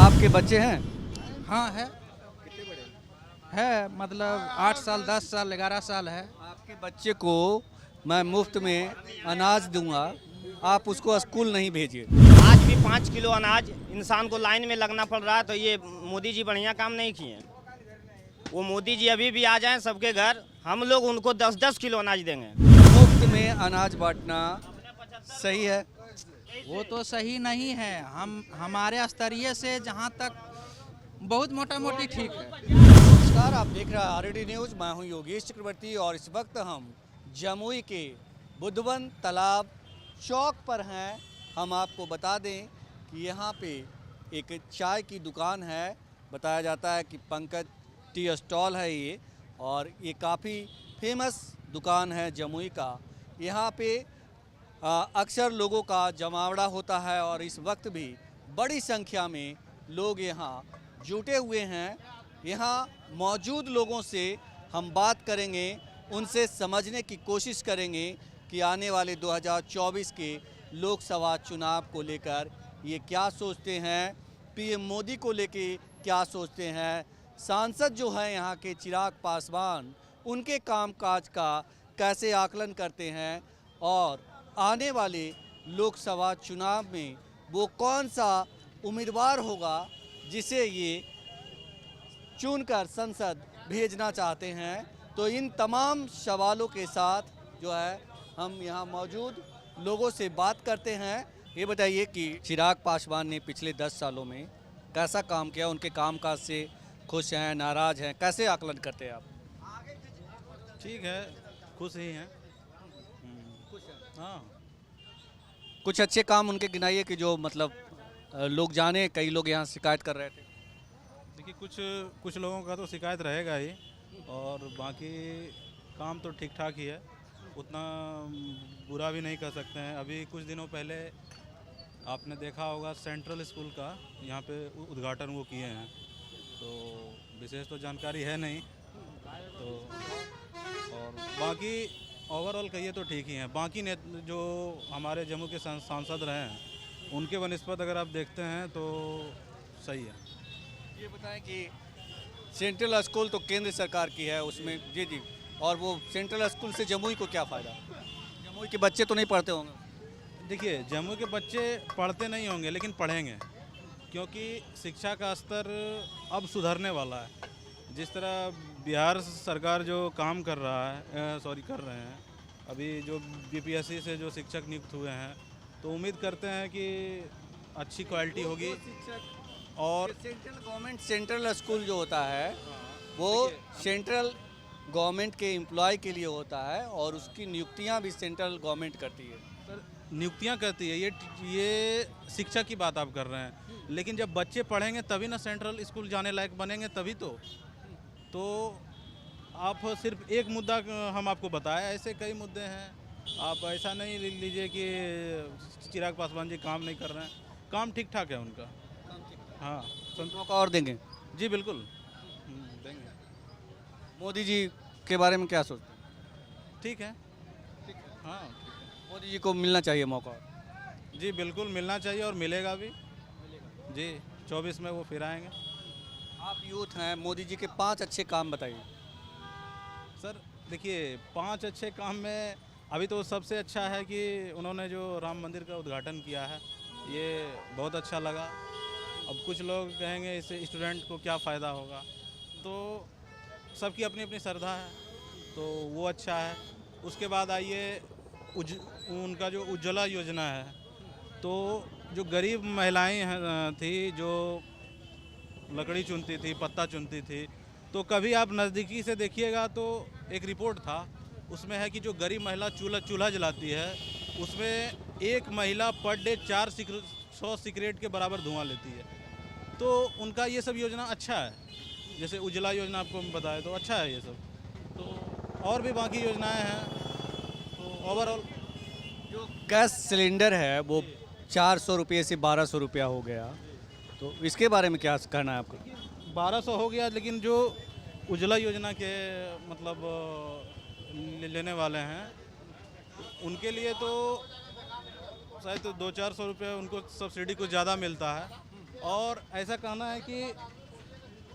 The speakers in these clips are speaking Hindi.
आपके बच्चे हैं? हाँ है। कितने बड़े? है मतलब 8 साल 10 साल 11 साल है। आपके बच्चे को मैं मुफ्त में अनाज दूंगा, आप उसको स्कूल नहीं भेजिए। आज भी 5 किलो अनाज इंसान को लाइन में लगना पड़ रहा है, तो ये मोदी जी बढ़िया काम नहीं किए। वो मोदी जी अभी भी आ जाएं सबके घर, हम लोग उनको 10-10 किलो अनाज देंगे। मुफ्त में अनाज बांटना सही है? वो तो सही नहीं है। हम हमारे स्तरीय से जहाँ तक बहुत मोटा मोटी ठीक है। नमस्कार, आप देख रहे हैं आरडी न्यूज़। मैं हूं योगेश चक्रवर्ती और इस वक्त हम जमुई के बुद्धवन तालाब चौक पर हैं। हम आपको बता दें कि यहाँ पे एक चाय की दुकान है। बताया जाता है कि पंकज टी स्टॉल है ये, और ये काफ़ी फेमस दुकान है जमुई का। यहाँ पे अक्सर लोगों का जमावड़ा होता है और इस वक्त भी बड़ी संख्या में लोग यहाँ जुटे हुए हैं। यहाँ मौजूद लोगों से हम बात करेंगे, उनसे समझने की कोशिश करेंगे कि आने वाले 2024 के लोकसभा चुनाव को लेकर ये क्या सोचते हैं, पीएम मोदी को लेके क्या सोचते हैं, सांसद जो हैं यहाँ के चिराग पासवान, उनके कामकाज का कैसे आकलन करते हैं, और आने वाले लोकसभा चुनाव में वो कौन सा उम्मीदवार होगा जिसे ये चुनकर संसद भेजना चाहते हैं। तो इन तमाम सवालों के साथ जो है हम यहाँ मौजूद लोगों से बात करते हैं। ये बताइए कि चिराग पासवान ने पिछले 10 सालों में कैसा काम किया, उनके कामकाज से खुश हैं, नाराज़ हैं, कैसे आकलन करते हैं आप? ठीक है, खुश ही हैं। हाँ, कुछ अच्छे काम उनके गिनाइए कि जो मतलब लोग जाने, कई लोग यहाँ शिकायत कर रहे थे। देखिए कुछ लोगों का तो शिकायत रहेगा ही, और बाकी काम तो ठीक ठाक ही है, उतना बुरा भी नहीं कह सकते हैं। अभी कुछ दिनों पहले आपने देखा होगा सेंट्रल स्कूल का यहाँ पे उद्घाटन वो किए हैं, तो विशेष तो जानकारी है नहीं, तो और बाकी ओवरऑल कहिए तो ठीक ही हैं। बाकी ने जो हमारे जम्मू के सांसद रहे हैं उनके बनस्पत अगर आप देखते हैं तो सही है। ये बताएं कि सेंट्रल स्कूल तो केंद्र सरकार की है, उसमें जी जी, और वो सेंट्रल स्कूल से जमुई को क्या फ़ायदा? जमुई के बच्चे तो नहीं पढ़ते होंगे। देखिए, जम्मू के बच्चे पढ़ते नहीं होंगे लेकिन पढ़ेंगे, क्योंकि शिक्षा का स्तर अब सुधरने वाला है। जिस तरह बिहार सरकार जो काम कर रहा है कर रहे हैं, अभी जो बीपीएससी से जो शिक्षक नियुक्त हुए हैं, तो उम्मीद करते हैं कि अच्छी क्वालिटी होगी। और सेंट्रल स्कूल जो होता है वो सेंट्रल गवर्नमेंट के एम्प्लॉय के लिए होता है, और उसकी नियुक्तियां भी सेंट्रल गवर्नमेंट करती है। सर, नियुक्तियां करती है, ये शिक्षा की बात आप कर रहे हैं, लेकिन जब बच्चे पढ़ेंगे तभी ना सेंट्रल स्कूल जाने लायक बनेंगे, तभी तो आप सिर्फ एक मुद्दा हम आपको बताएं, ऐसे कई मुद्दे हैं। आप ऐसा नहीं लीजिए कि चिराग पासवान जी काम नहीं कर रहे हैं, काम ठीक ठाक है उनका। हाँ, मौका और देंगे? जी बिल्कुल देंगे। मोदी जी के बारे में क्या सोचते हैं? ठीक है, हाँ मोदी जी को मिलना चाहिए मौका। जी बिल्कुल मिलना चाहिए, और मिलेगा भी जी। 24 में वो फिर आएंगे। आप यूथ हैं, मोदी जी के 5 अच्छे काम बताइए। सर देखिए, 5 अच्छे काम में अभी तो सबसे अच्छा है कि उन्होंने जो राम मंदिर का उद्घाटन किया है, ये बहुत अच्छा लगा। अब कुछ लोग कहेंगे इससे स्टूडेंट को क्या फ़ायदा होगा, तो सबकी अपनी अपनी श्रद्धा है, तो वो अच्छा है। उसके बाद आइए उनका जो उज्ज्वला योजना है, तो जो गरीब महिलाएं थी जो लकड़ी चुनती थी, पत्ता चुनती थी, तो कभी आप नज़दीकी से देखिएगा तो एक रिपोर्ट था, उसमें है कि जो गरीब महिला चूल्हा जलाती है, उसमें एक महिला पर डे 400 सिगरेट के बराबर धुआं लेती है। तो उनका ये सब योजना अच्छा है, जैसे उज्ज्वला योजना आपको बताया तो अच्छा है ये सब, तो और भी बाकी योजनाएं हैं। तो ओवरऑल जो गैस सिलेंडर है वो 400 रुपये से 1200 रुपया हो गया, तो इसके बारे में क्या कहना है आपको? 1200 हो गया, लेकिन जो उज्ज्वला योजना के मतलब लेने वाले हैं उनके लिए तो शायद तो 200-400 रुपये उनको सब्सिडी कुछ ज़्यादा मिलता है, और ऐसा कहना है कि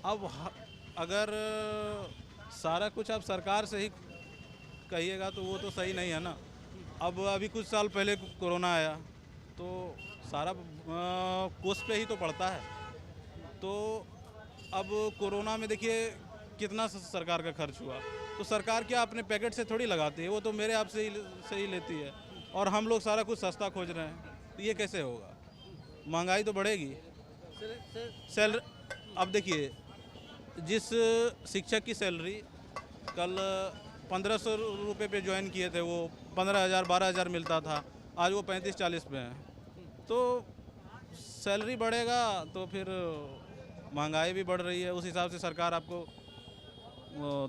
अब अगर सारा कुछ आप सरकार से ही कहिएगा तो वो तो सही नहीं है ना। अब अभी कुछ साल पहले कोरोना आया तो सारा कोस्ट पे ही तो पड़ता है। तो अब कोरोना में देखिए कितना सरकार का खर्च हुआ, तो सरकार क्या अपने पैकेट से थोड़ी लगाती है, वो तो मेरे आप से ही लेती है। और हम लोग सारा कुछ सस्ता खोज रहे हैं, तो ये कैसे होगा? महंगाई तो बढ़ेगी। अब देखिए, जिस शिक्षक की सैलरी कल 1500 रुपये पे ज्वाइन किए थे, वो 15,000 12,000 मिलता था, आज वो 35-40 पे है। तो सैलरी बढ़ेगा तो फिर महंगाई भी बढ़ रही है, उस हिसाब से सरकार आपको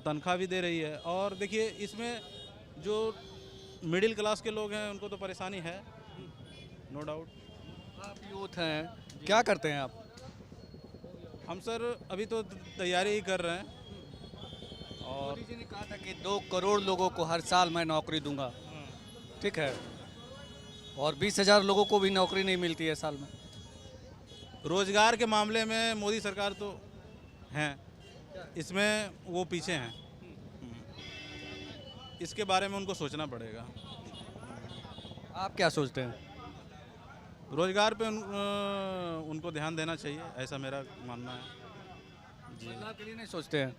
तनख्वाह भी दे रही है। और देखिए, इसमें जो मिडिल क्लास के लोग हैं उनको तो परेशानी है, नो डाउट। आप यूथ हैं, क्या करते हैं आप? हम सर अभी तो तैयारी ही कर रहे हैं। और मोदी जी ने कहा था कि 2 करोड़ लोगों को हर साल मैं नौकरी दूंगा, ठीक है, और 20,000 लोगों को भी नौकरी नहीं मिलती है साल में। रोजगार के मामले में मोदी सरकार तो हैं, इसमें वो पीछे हैं। इसके बारे में उनको सोचना पड़ेगा। आप क्या सोचते हैं? रोजगार पे उनको ध्यान देना चाहिए, ऐसा मेरा मानना है। बदलाव के लिए नहीं सोचते हैं?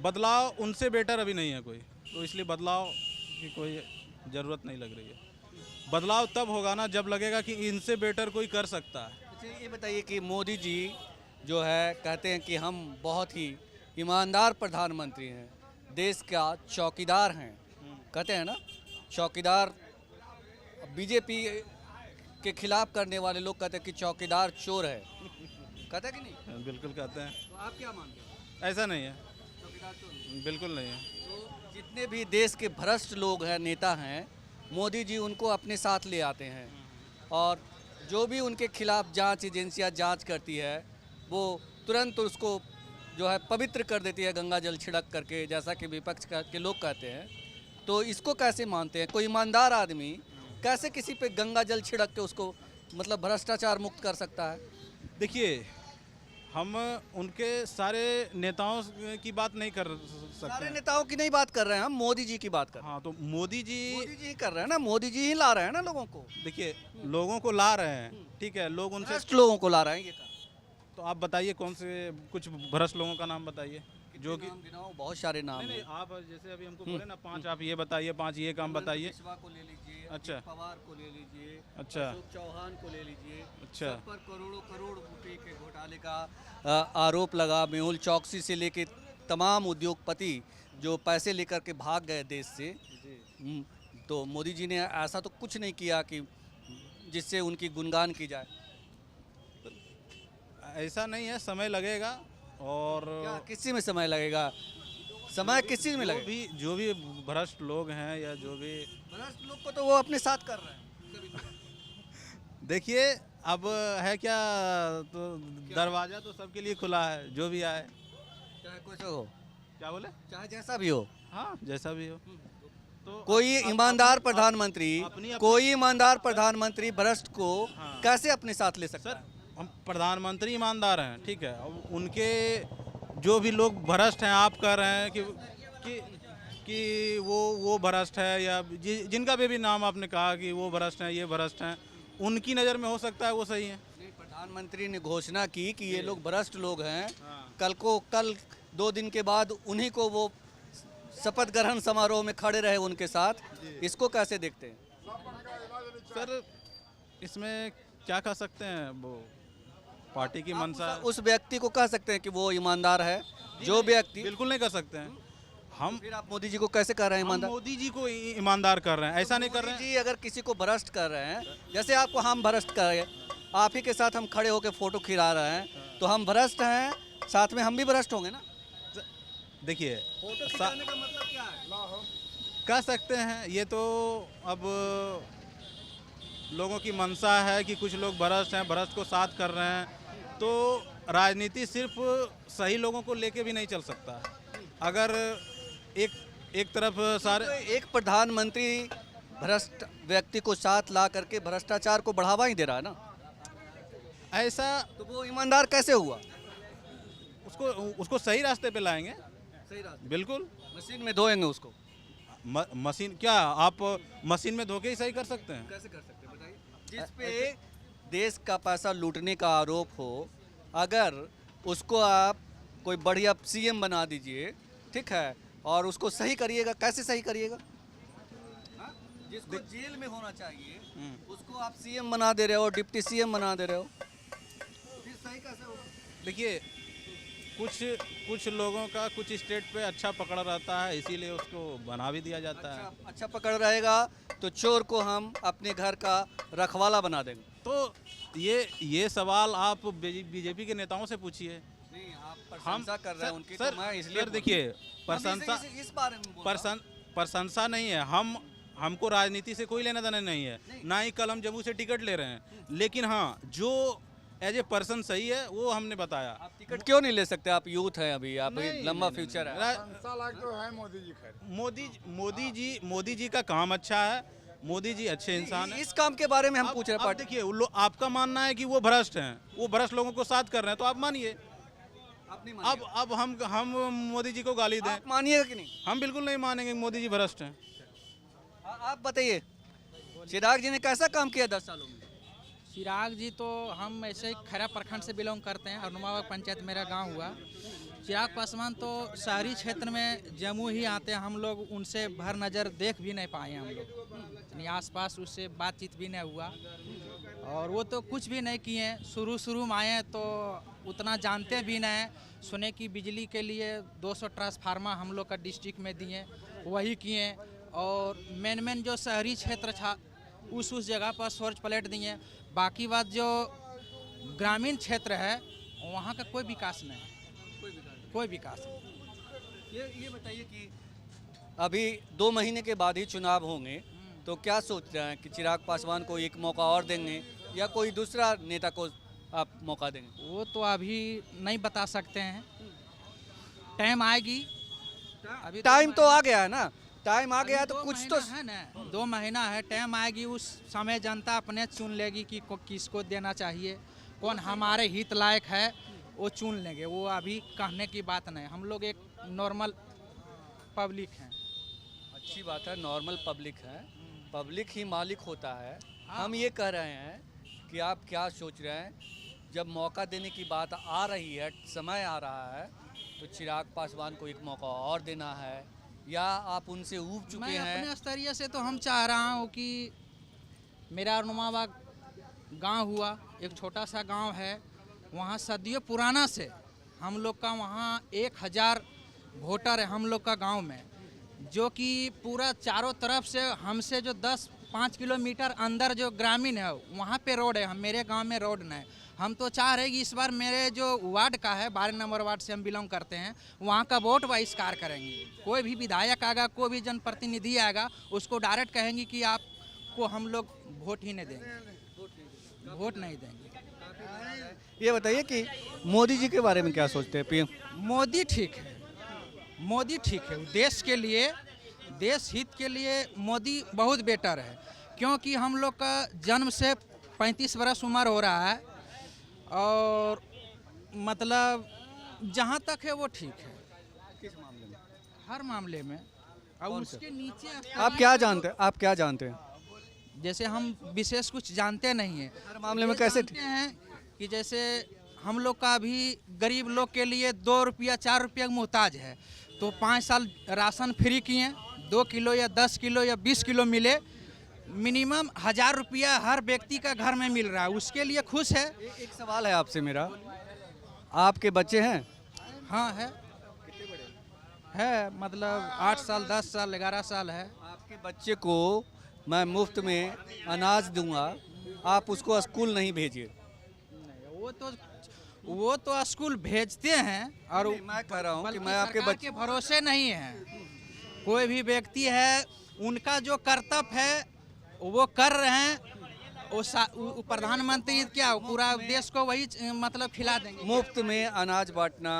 बदलाव उनसे बेटर अभी नहीं है कोई, तो इसलिए बदलाव की कोई ज़रूरत नहीं लग रही है। बदलाव तब होगा ना जब लगेगा कि इनसे बेटर कोई कर सकता है। अच्छा, ये बताइए कि मोदी जी जो है कहते हैं कि हम बहुत ही ईमानदार प्रधानमंत्री हैं, देश का चौकीदार हैं, कहते हैं ना चौकीदार। बीजेपी के खिलाफ करने वाले लोग कहते हैं कि चौकीदार चोर है, कहते हैं कि नहीं? बिल्कुल कहते हैं। तो आप क्या मानते हैं? ऐसा नहीं है, चौकीदार चोर नहीं? बिल्कुल नहीं है। तो जितने भी देश के भ्रष्ट लोग हैं, नेता हैं, मोदी जी उनको अपने साथ ले आते हैं और जो भी उनके खिलाफ जांच एजेंसियां जांच करती है वो तुरंत उसको जो है पवित्र कर देती है गंगा जल छिड़क करके, जैसा कि विपक्ष के लोग कहते हैं। तो इसको कैसे मानते हैं? कोई ईमानदार आदमी कैसे किसी पे गंगा जल छिड़क के उसको मतलब भ्रष्टाचार मुक्त कर सकता है? देखिए, हम उनके सारे नेताओं की बात नहीं कर सकते सारे हैं। नेताओं की नहीं बात कर रहे हैं, हम मोदी जी की बात कर रहे हाँ, तो मोदी जी हैं। मोदी जी ही कर रहे हैं ना, मोदी जी ही ला रहे हैं ना लोगों को, देखिए लोगों को ला रहे हैं, ठीक है, लोग उनसे। भ्रष्ट लोगों को ला रहे हैं। ये कहा तो आप बताइए कौन से कुछ भ्रष्ट लोगों का नाम बताइए जो कि नाम गिनाओ, बहुत सारे नाम नहीं, हैं। आप जैसे अभी हमको बोले ना 5 आप ये बताइए, 5 ये काम बताइए। मिश्रा को ले लीजिए, अच्छा। अजीत पवार को ले लीजिए, अच्छा। अशोक चौहान को ले लीजिए, अच्छा। सब पर करोड़ों करोड़ रुपए के घोटाले का आरोप लगा। मेहुल चौकसी से लेके तमाम उद्योगपति जो पैसे लेकर के भाग गए देश से। तो मोदी जी ने ऐसा तो कुछ नहीं किया कि जिससे उनकी गुणगान की जाए। ऐसा नहीं है, समय लगेगा। और क्या किस चीज़ में समय लगेगा? समय किस चीज़ में लगेगा? जो भी भ्रष्ट लोग हैं या जो भी भ्रष्ट लोग को तो वो अपने साथ कर रहे हैं। देखिए, अब है क्या, तो दरवाज़ा तो सबके लिए खुला है, जो भी आए। चाहे कुछ हो, क्या बोले? चाहे जैसा भी हो, हाँ, जैसा भी हो। तो कोई ईमानदार प्रधानमंत्री, कोई ईमानदार प्रधानमंत्री भ्रष्ट को हाँ। कैसे अपने साथ ले सकता सर, है? हम प्रधानमंत्री ईमानदार हैं, ठीक है। अब उनके जो भी लोग भ्रष्ट हैं, आप कह रहे हैं कि वो भ्रष्ट है, या जिनका भी नाम आपने कहा कि वो भ्रष्ट हैं, ये भ्रष्ट हैं, उनकी नज़र में हो सकता है वो सही है। नहीं, प्रधानमंत्री ने घोषणा की कि ये लोग भ्रष्ट लोग हैं। हाँ। कल 2 दिन के बाद उन्हीं को वो शपथ ग्रहण समारोह में खड़े रहे उनके साथ। इसको कैसे देखते हैं? सर, इसमें क्या कह सकते हैं, वो पार्टी की आप मंशा। उस व्यक्ति को कह सकते हैं कि वो ईमानदार है? जो व्यक्ति, बिल्कुल नहीं कर सकते हैं हम। फिर आप मोदी जी को कैसे कर रहे हैं हम ईमानदार? मोदी जी को ईमानदार कर रहे हैं, ऐसा नहीं कर रहे मोदी हैं। जी अगर किसी को भ्रष्ट कर रहे हैं, जैसे आपको हम भ्रष्ट कर रहे हैं, आप ही के साथ हम खड़े होकर फोटो खिला रहे हैं, तो हम भ्रष्ट हैं, साथ में हम भी भ्रष्ट होंगे ना। देखिए, फोटो खिंचाने का मतलब क्या है? कह सकते हैं, ये तो अब लोगों की मंशा है कि कुछ लोग भ्रष्ट हैं, भ्रष्ट को साथ कर रहे हैं। तो राजनीति सिर्फ सही लोगों को लेके भी नहीं चल सकता। अगर एक तरफ सारे तो एक प्रधानमंत्री भ्रष्ट व्यक्ति को साथ ला करके भ्रष्टाचार को बढ़ावा ही दे रहा है ना। ऐसा तो वो ईमानदार कैसे हुआ? उसको उसको सही रास्ते पे लाएंगे। सही रास्ते, बिल्कुल। मशीन में धोएंगे उसको। मशीन क्या, आप मशीन में धोके ही सही कर सकते हैं? कैसे कर सकते हैं बताइए? जिस पे देश का पैसा लूटने का आरोप हो, अगर उसको आप कोई बढ़िया सीएम बना दीजिए, ठीक है, और उसको सही करिएगा, कैसे सही करिएगा? हाँ? जिसको जेल में होना चाहिए उसको आप सीएम बना दे रहे हो, डिप्टी सीएम बना दे रहे हो, फिर सही कैसे होगा? देखिए, कुछ लोगों का कुछ स्टेट पे अच्छा पकड़ रहता है, इसीलिए उसको बना भी दिया जाता है। अच्छा पकड़ रहेगा तो चोर को हम अपने घर का रखवाला बना देंगे। तो ये सवाल आप बीजेपी के नेताओं से पूछिए। नहीं, आप प्रशंसा कर रहे हैं उनकी, सर, तो मैं इसलिए सर देखिए, प्रशंसा इस बारे में बोल रहा हूं। प्रशंसा नहीं है, हमको राजनीति से कोई लेना देना नहीं है, ना ही कल हम जम्मू से टिकट ले रहे हैं, लेकिन हाँ, जो एज ए पर्सन सही है वो हमने बताया। आप टिकट क्यों नहीं ले सकते? आप यूथ हैं अभी, आप लंबा फ्यूचर है। मोदी जी का काम अच्छा है, मोदी जी अच्छे इंसान हैं। इस काम के बारे में हम पूछ रहे हैं। अब देखिए, आपका मानना है कि वो भ्रष्ट हैं, वो भ्रष्ट लोगों को साथ कर रहे हैं, तो आप मानिए। अब हम मोदी जी को गाली दें? आप मानिएगा कि नहीं? हम बिल्कुल नहीं मानेंगे, मोदी जी भ्रष्ट हैं। आप बताइए, चिराग जी ने कैसा काम किया 10 सालों में? चिराग जी तो, हम ऐसे ही खैरा प्रखंड से बिलोंग करते हैं, हरनुमाबाग पंचायत मेरा गांव हुआ। चिराग पासवान तो शहरी क्षेत्र में जम्मू ही आते हैं, हम लोग उनसे भर नज़र देख भी नहीं पाए हम लोग, यानी आसपास उससे बातचीत भी नहीं हुआ, और वो तो कुछ भी नहीं किए। शुरू में आए तो उतना जानते भी नहीं, सुने कि बिजली के लिए 200 ट्रांसफार्मर हम लोग का डिस्ट्रिक्ट में दिए, वही किए, और मेन जो शहरी क्षेत्र था उस जगह पर सौर प्लेट दिए। बाकी बात जो ग्रामीण क्षेत्र है वहाँ का कोई विकास नहीं, कोई विकास नहीं। ये बताइए कि अभी 2 महीने के बाद ही चुनाव होंगे, तो क्या सोच रहे हैं कि चिराग पासवान को एक मौका और देंगे या कोई दूसरा नेता को आप मौका देंगे? वो तो अभी नहीं बता सकते हैं, टाइम आएगी। अभी टाइम तो आ गया है ना, टाइम आ गया तो कुछ तो है ना, 2 महीना है, टाइम आएगी, उस समय जनता अपने चुन लेगी कि किसको देना चाहिए, कौन हमारे हित लायक है वो चुन लेंगे। वो अभी कहने की बात नहीं, हम लोग एक नॉर्मल पब्लिक हैं। अच्छी बात है, नॉर्मल पब्लिक है, पब्लिक ही मालिक होता है। हम ये कह रहे हैं कि आप क्या सोच रहे हैं, जब मौका देने की बात आ रही है, समय आ रहा है, तो चिराग पासवान को एक मौका और देना है, या आप उनसे ऊब चुके हैं? मैं अपने स्तरीय से तो हम चाह रहा हूँ कि मेरा हरनुमाबाग गांव हुआ, एक छोटा सा गांव है, वहाँ सदियों पुराना से हम लोग का वहाँ 1000 वोटर है हम लोग का गांव में, जो कि पूरा चारों तरफ से हमसे जो 10-5 किलोमीटर अंदर जो ग्रामीण है वहाँ पे रोड है, हम मेरे गांव में रोड नहीं। हम तो चाह रहे हैं कि इस बार मेरे जो वार्ड का है, 12 नंबर वार्ड से हम बिलोंग करते हैं, वहाँ का वोट बहिष्कार करेंगे। कोई भी विधायक आएगा, कोई भी जनप्रतिनिधि आएगा, उसको डायरेक्ट कहेंगे कि आपको हम लोग वोट ही नहीं देंगे, वोट नहीं देंगे। ये बताइए कि मोदी जी के बारे में क्या सोचते हैं? पीएम मोदी ठीक है, मोदी ठीक है, देश के लिए, देश हित के लिए मोदी बहुत बेटर है, क्योंकि हम लोग का जन्म से 35 वर्ष उम्र हो रहा है, और मतलब जहाँ तक है वो ठीक है। किस मामले में? हर मामले में। और उसके नीचे आप क्या जानते हैं? आप क्या जानते हैं? जैसे हम विशेष कुछ जानते नहीं हैं, हर मामले में कैसे जानते हैं कि जैसे हम लोग का अभी गरीब लोग के लिए 2 रुपया 4 रुपया मोहताज है, तो 5 साल राशन फ्री किए, 2 किलो या 10 किलो या 20 किलो मिले, मिनिमम 1000 रुपया हर व्यक्ति का घर में मिल रहा है, उसके लिए खुश है। एक सवाल है आपसे मेरा, आपके बच्चे हैं? हाँ है, है मतलब 8 साल 10 साल 11 साल है। आपके बच्चे को मैं मुफ्त में अनाज दूंगा, आप उसको स्कूल नहीं भेजिए। वो तो स्कूल भेजते हैं, और मैं कह रहा हूँ कि मैं आपके सरकार बच्चे के भरोसे नहीं है। कोई भी व्यक्ति है, उनका जो कर्तव्य है वो कर रहे हैं, वो प्रधानमंत्री क्या पूरा देश को वही मतलब खिला देंगे। मुफ्त में अनाज बांटना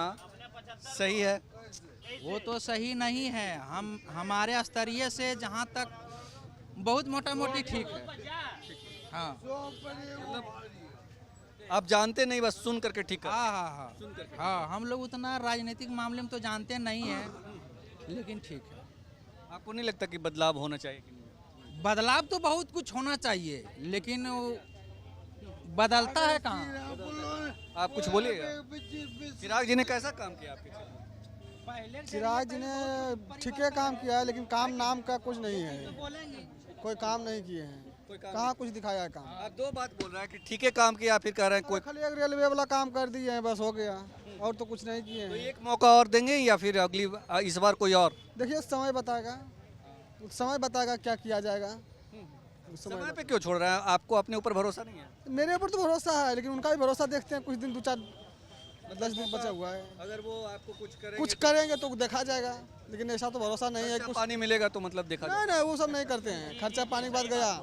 सही है? वो तो सही नहीं है, हम हमारे स्तरीय से जहाँ तक बहुत मोटा मोटी ठीक है। हाँ, आप जानते नहीं, बस सुन करके ठीक कर। हाँ हाँ हाँ हाँ, हम लोग उतना राजनीतिक मामले में तो जानते नहीं हैं, लेकिन ठीक है। आपको नहीं लगता कि बदलाव होना चाहिए कि नहीं? बदलाव तो बहुत कुछ होना चाहिए, लेकिन वो बदलता है कहाँ? आप कुछ बोलिएगा। चिराग जी ने कैसा काम किया आपके क्षेत्र में? चिराग जी ने ठीक है काम किया है, लेकिन काम नाम का कुछ नहीं है, कोई काम नहीं किए हैं, कहाँ कुछ दिखाया है काम। आप दो बात बोल रहे हैं कि ठीक है काम किया, फिर कह रहे हैं कोई। खाली एक रेलवे वाला काम कर दिए हैं, बस हो गया, और तो कुछ नहीं किए तो हैं। एक मौका और देंगे या फिर अगली इस बार कोई और? देखिए समय बताएगा, समय बताएगा क्या किया जाएगा। समय पे क्यों छोड़ रहे हैं? आपको अपने ऊपर भरोसा नहीं है? मेरे ऊपर तो भरोसा है, लेकिन उनका भी भरोसा देखते हैं, कुछ दिन 2-4-10 दिन बचा हुआ है, अगर वो आपको कुछ करेंगे तो देखा जाएगा, लेकिन ऐसा तो भरोसा नहीं है। कुछ पानी मिलेगा तो मतलब देखा जाए। नहीं नहीं, वो सब नहीं करते हैं। खर्चा पानी की बात गया,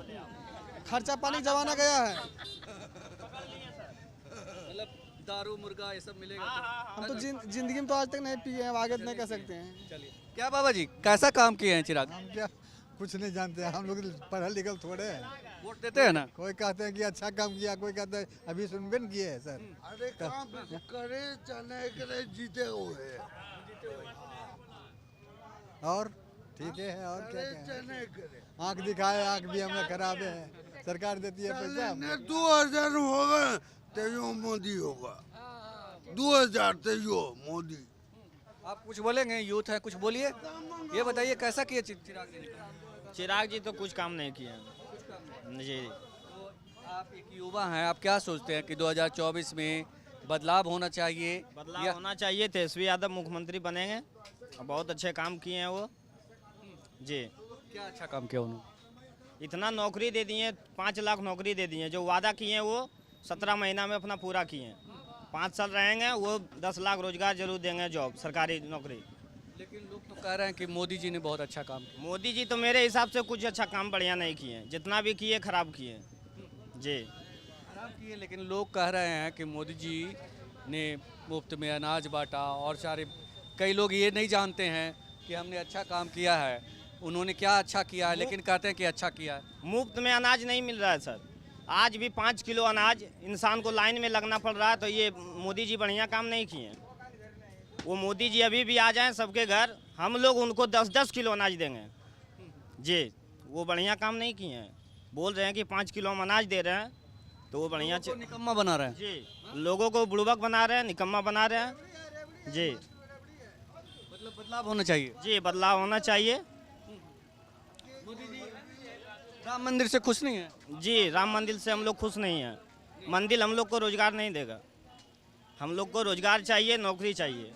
खर्चा पानी का जमाना गया है। मतलब दारू मुर्गा ये सब मिलेगा हम तो जिंदगी में तो आज तक नहीं पिए हैं, आगे तो नहीं कह सकते हैं। तो चलिए। क्या बाबा जी कैसा काम किए हैं चिराग? हम क्या कुछ नहीं जानते, हम लोग पढ़ा लिखल थोड़े हैं। वोट देते हैं ना? कोई कहते हैं कि अच्छा काम किया, कोई कहते हैं अभी सुनबे न किए है सर। अरे काम करे चने करे जीते हुए और ठीक है, और क्या क्या चने करे आँख दिखाए, आँख भी हमें खराब है, सरकार देती है पैसा। ने 2000 होगा तेयो मोदी होगा, 2000 तेयो मोदी। आप कुछ बोलेंगे? यूथ है, कुछ बोलिए। ये बताइए कैसा किए चिराग जी ने? चिराग जी तो कुछ काम नहीं किए जी। तो आप एक युवा हैं, आप क्या सोचते हैं कि 2024 में बदलाव होना चाहिए? बदलाव होना चाहिए। तेजस्वी यादव मुख्यमंत्री बनेंगे और बहुत अच्छे काम किए हैं वो जी। क्या अच्छा काम किया उन्होंने? इतना नौकरी दे दिए, 5 लाख नौकरी दे दिए। जो वादा किए हैं वो 17 महीना में अपना पूरा किए हैं। 5 साल रहेंगे वो 10 लाख रोजगार जरूर देंगे, जॉब सरकारी नौकरी। लेकिन लोग तो कह रहे हैं कि मोदी जी ने बहुत अच्छा काम किया। मोदी जी तो मेरे हिसाब से कुछ अच्छा काम बढ़िया नहीं किए, जितना भी किए खराब किए जी। खराब किए, लेकिन लोग कह रहे हैं कि मोदी जी ने मुफ्त में अनाज बांटा और सारे। कई लोग ये नहीं जानते हैं कि हमने अच्छा काम किया है, उन्होंने क्या अच्छा किया है, लेकिन कहते हैं कि अच्छा किया है। मुफ्त में अनाज नहीं मिल रहा है सर। आज भी 5 किलो अनाज इंसान को लाइन में लगना पड़ रहा है, तो ये मोदी जी बढ़िया काम नहीं किए। वो मोदी जी अभी भी आ जाएं सबके घर, हम लोग उनको 10-10 किलो अनाज देंगे जी। वो बढ़िया काम नहीं किए हैं। बोल रहे हैं कि 5 किलो हम अनाज दे रहे हैं, तो वो बढ़िया लोगों को निकम्मा बना रहे हैं जी। लोगों को बुड़बक बना रहे हैं, निकम्मा बना रहे हैं जी। मतलब बदलाव होना चाहिए। जी बदलाव होना चाहिए मोदी जी राम मंदिर से खुश नहीं है? जी। राम मंदिर से हम लोग खुश नहीं हैं। मंदिर हम लोग को रोजगार नहीं देगा। हम लोग को रोजगार चाहिए, नौकरी चाहिए।